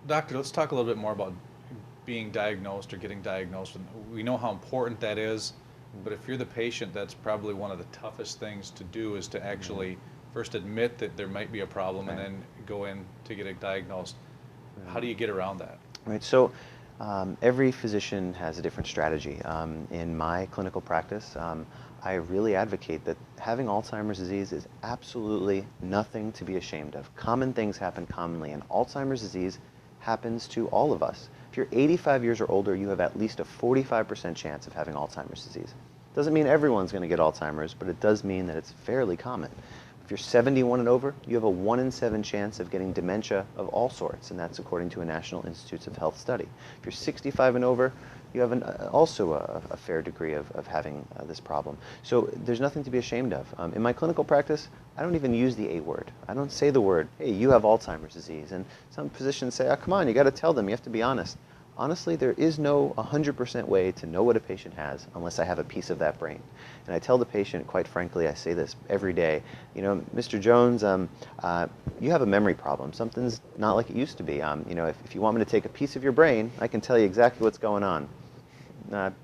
Doctor, let's talk a little bit more about being diagnosed or getting diagnosed. And we know how important that is, but if you're the patient, that's probably one of the toughest things to do is to actually first admit that there might be a problem and Right. then go in to get it diagnosed. How Right. do you get around that? Right. So every physician has a different strategy. In my clinical practice, I really advocate that having Alzheimer's disease is absolutely nothing to be ashamed of. Common things happen commonly, and Alzheimer's disease happens to all of us. If you're 85 years or older, you have at least a 45% chance of having Alzheimer's disease. Doesn't mean everyone's going to get Alzheimer's, but it does mean that it's fairly common. If you're 71 and over, you have a 1 in 7 chance of getting dementia of all sorts, and that's according to a National Institutes of Health study. If you're 65 and over, you have also a fair degree of having this problem. So there's nothing to be ashamed of. In my clinical practice, I don't even use the A word. I don't say the word, hey, you have Alzheimer's disease. And some physicians say, oh, come on, you got to tell them, you have to be honest. Honestly, there is no 100% way to know what a patient has unless I have a piece of that brain. And I tell the patient, quite frankly, I say this every day, you know, Mr. Jones, you have a memory problem. Something's not like it used to be. You know, if you want me to take a piece of your brain, I can tell you exactly what's going on.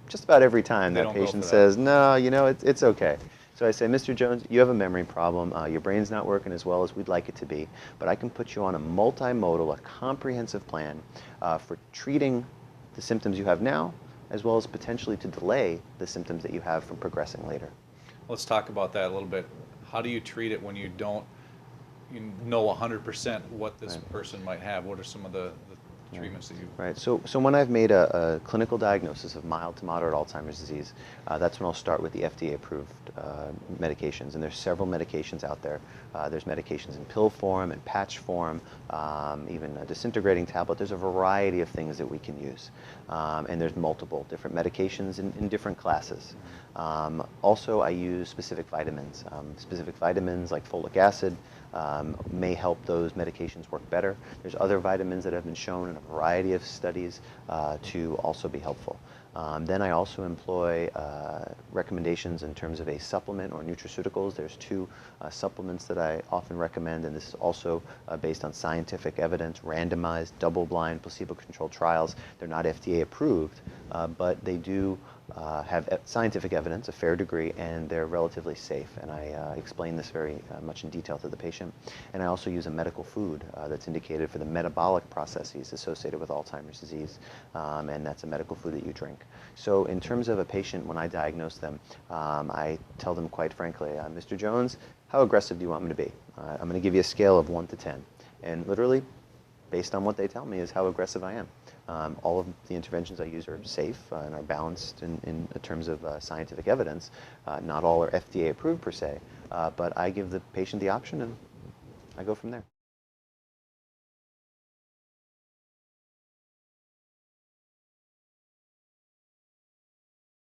Just about every time They that don't go patient for that. says, no, you know, it's okay. So I say, Mr. Jones, you have a memory problem. Your brain's not working as well as we'd like it to be, but I can put you on a multimodal, a comprehensive plan for treating the symptoms you have now, as well as potentially to delay the symptoms that you have from progressing later. Let's talk about that a little bit. How do you treat it when you don't know 100% what this Right. person might have? What are some of the Right. treatments that you... Right. So when I've made a clinical diagnosis of mild to moderate Alzheimer's disease, that's when I'll start with the FDA-approved medications. And there's several medications out there. There's medications in pill form and patch form, even a disintegrating tablet. There's a variety of things that we can use. And there's multiple different medications in different classes. Also, I use specific vitamins. Specific vitamins like folic acid may help those medications work better. There's other vitamins that have been shown in a variety of studies to also be helpful. Then I also employ recommendations in terms of a supplement or nutraceuticals. There's two supplements that I often recommend, and this is also based on scientific evidence, randomized, double-blind, placebo-controlled trials. They're not FDA approved, but they do have scientific evidence, a fair degree, and they're relatively safe. And I explain this very much in detail to the patient. And I also use a medical food that's indicated for the metabolic processes associated with Alzheimer's disease, and that's a medical food that you drink. So in terms of a patient, when I diagnose them, I tell them quite frankly, Mr. Jones, how aggressive do you want me to be? I'm going to give you a scale of 1 to 10. And literally, based on what they tell me, is how aggressive I am. All of the interventions I use are safe and are balanced in terms of scientific evidence. Not all are FDA approved per se, but I give the patient the option and I go from there.